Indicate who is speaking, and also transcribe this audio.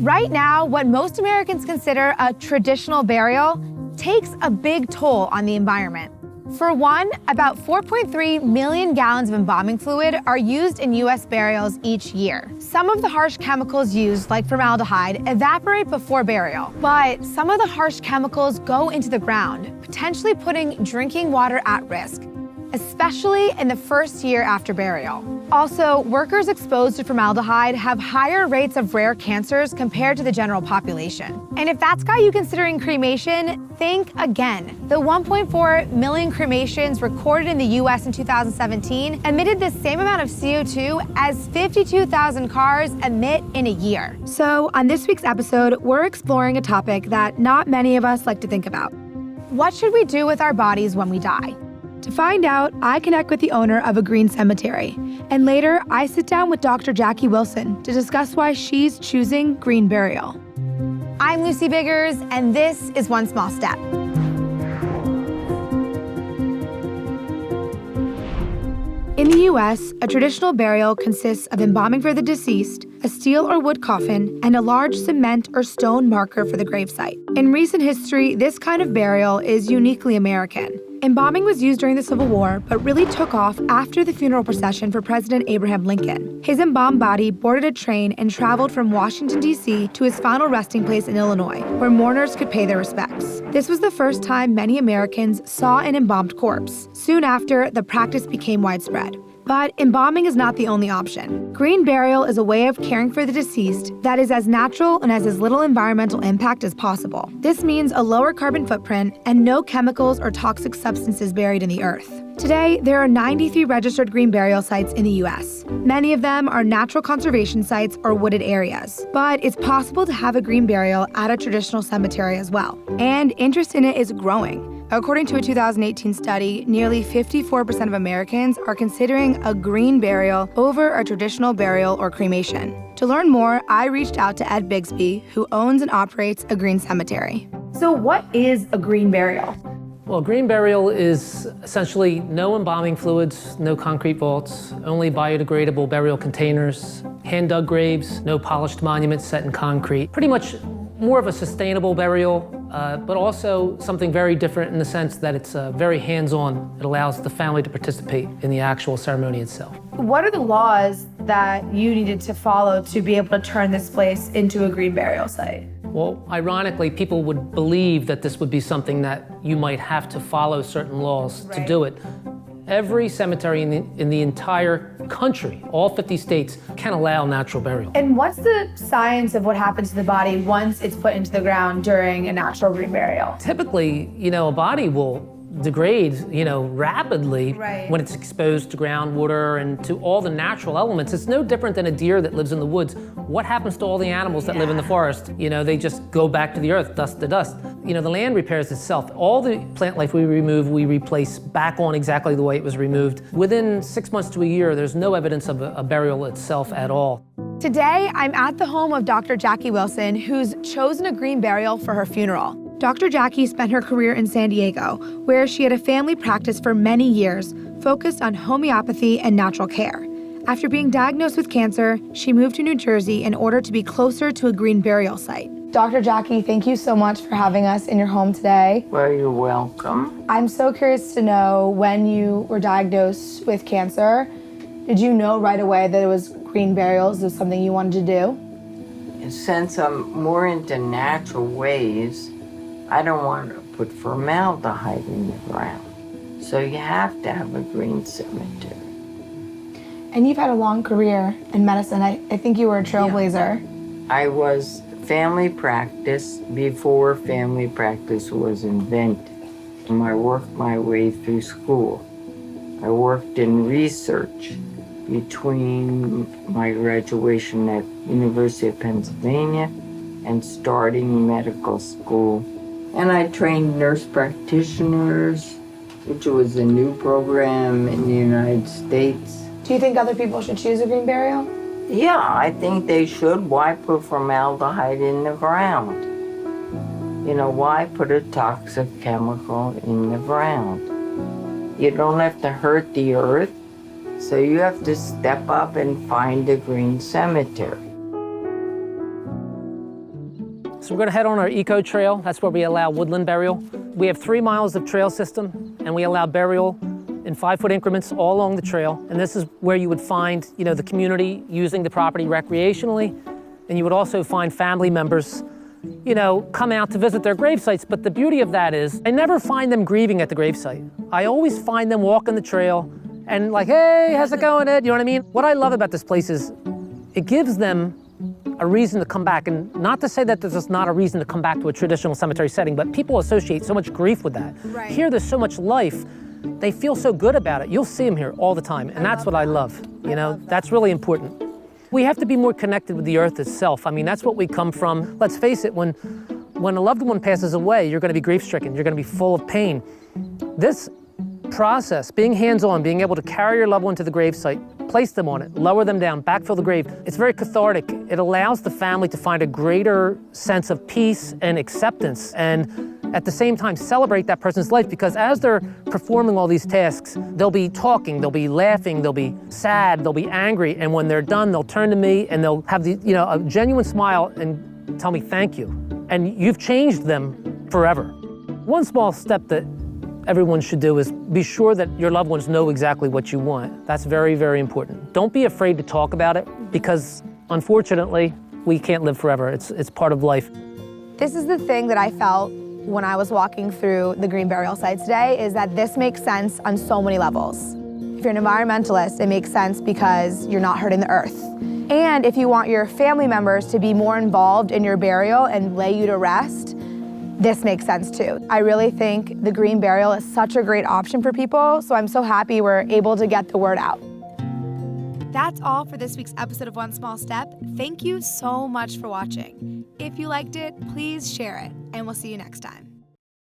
Speaker 1: Right now, what most Americans consider a traditional burial takes a big toll on the environment. For one, about 4.3 million gallons of embalming fluid are used in U.S. burials each year. Some of the harsh chemicals used, like formaldehyde, evaporate before burial, but some of the harsh chemicals go into the ground, potentially putting drinking water at risk, especially in the first year after burial. Also, workers exposed to formaldehyde have higher rates of rare cancers compared to the general population. And if that's got you considering cremation, think again. The 1.4 million cremations recorded in the US in 2017 emitted the same amount of CO2 as 52,000 cars emit in a year. So on this week's episode, we're exploring a topic that not many of us like to think about. What should we do with our bodies when we die? To find out, I connect with the owner of a green cemetery. And later, I sit down with Dr. Jackie Wilson to discuss why she's choosing green burial. I'm Lucy Biggers, and this is One Small Step. In the U.S., a traditional burial consists of embalming for the deceased, a steel or wood coffin, and a large cement or stone marker for the gravesite. In recent history, this kind of burial is uniquely American. Embalming was used during the Civil War, but really took off after the funeral procession for President Abraham Lincoln. His embalmed body boarded a train and traveled from Washington, D.C. to his final resting place in Illinois, where mourners could pay their respects. This was the first time many Americans saw an embalmed corpse. Soon after, the practice became widespread. But embalming is not the only option. Green burial is a way of caring for the deceased that is as natural and has as little environmental impact as possible. This means a lower carbon footprint and no chemicals or toxic substances buried in the earth. Today, there are 93 registered green burial sites in the U.S. Many of them are natural conservation sites or wooded areas. But it's possible to have a green burial at a traditional cemetery as well. And interest in it is growing. According to a 2018 study, nearly 54% of Americans are considering a green burial over a traditional burial or cremation. To learn more, I reached out to Ed Bigsby, who owns and operates a green cemetery. So what is a green burial?
Speaker 2: Well, green burial is essentially no embalming fluids, no concrete vaults, only biodegradable burial containers, hand-dug graves, no polished monuments set in concrete. Pretty much more of a sustainable burial, but also something very different in the sense that it's very hands-on. It allows the family to participate in the actual ceremony itself.
Speaker 1: What are the laws that you needed to follow to be able to turn this place into a green burial site?
Speaker 2: Well, ironically, people would believe that this would be something that you might have to follow certain laws to do it. Every cemetery in the entire country, all 50 states, can allow natural burial.
Speaker 1: And what's the science of what happens to the body once it's put into the ground during a natural green burial?
Speaker 2: Typically, a body will degrade, rapidly
Speaker 1: Right.
Speaker 2: when it's exposed to groundwater and to all the natural elements. It's no different than a deer that lives in the woods. What happens to all the animals that live in the forest? They just go back to the earth, dust to dust. The land repairs itself. All the plant life we remove, we replace back on exactly the way it was removed. Within 6 months to a year, there's no evidence of a burial itself at all.
Speaker 1: Today, I'm at the home of Dr. Jackie Wilson, who's chosen a green burial for her funeral. Dr. Jackie spent her career in San Diego, where she had a family practice for many years, focused on homeopathy and natural care. After being diagnosed with cancer, she moved to New Jersey in order to be closer to a green burial site. Dr. Jackie, thank you so much for having us in your home today.
Speaker 3: Well, you're welcome.
Speaker 1: I'm so curious to know, when you were diagnosed with cancer, did you know right away that it was green burials was something you wanted to do?
Speaker 3: Since I'm more into natural ways, I don't want to put formaldehyde in the ground. So you have to have a green cemetery.
Speaker 1: And you've had a long career in medicine. I think you were a trailblazer.
Speaker 3: Yeah. I was family practice before family practice was invented. And I worked my way through school. I worked in research between my graduation at University of Pennsylvania and starting medical school. And I trained nurse practitioners, which was a new program in the United States.
Speaker 1: Do you think other people should choose a green burial?
Speaker 3: Yeah, I think they should. Why put formaldehyde in the ground? Why put a toxic chemical in the ground? You don't have to hurt the earth, so you have to step up and find a green cemetery.
Speaker 2: So we're gonna head on our eco trail. That's where we allow woodland burial. We have 3 miles of trail system, and we allow burial in 5-foot increments all along the trail. And this is where you would find, the community using the property recreationally, and you would also find family members, come out to visit their grave sites. But the beauty of that is, I never find them grieving at the gravesite. I always find them walking the trail and like, hey, how's it going, Ed? You know what I mean? What I love about this place is it gives them a reason to come back. And not to say that there's just not a reason to come back to a traditional cemetery setting, but people associate so much grief with that.
Speaker 1: Right.
Speaker 2: Here, there's so much life. They feel so good about it. You'll see them here all the time, and that's what I love. That's really important. We have to be more connected with the earth itself. I mean, that's what we come from. Let's face it, when a loved one passes away, you're gonna be grief-stricken. You're gonna be full of pain. This process, being hands-on, being able to carry your loved one to the gravesite, place them on it, lower them down, backfill the grave, it's very cathartic. It allows the family to find a greater sense of peace and acceptance, and at the same time celebrate that person's life, because as they're performing all these tasks, they'll be talking, they'll be laughing, they'll be sad, they'll be angry, and when they're done, they'll turn to me and they'll have a genuine smile and tell me thank you. And you've changed them forever. One small step that everyone should do is be sure that your loved ones know exactly what you want. That's very, very important. Don't be afraid to talk about it, because unfortunately, we can't live forever. It's part of life.
Speaker 1: This is the thing that I felt when I was walking through the green burial site today, is that this makes sense on so many levels. If you're an environmentalist, it makes sense because you're not hurting the earth. And if you want your family members to be more involved in your burial and lay you to rest, this makes sense too. I really think the green burial is such a great option for people, so I'm so happy we're able to get the word out. That's all for this week's episode of One Small Step. Thank you so much for watching. If you liked it, please share it, and we'll see you next time.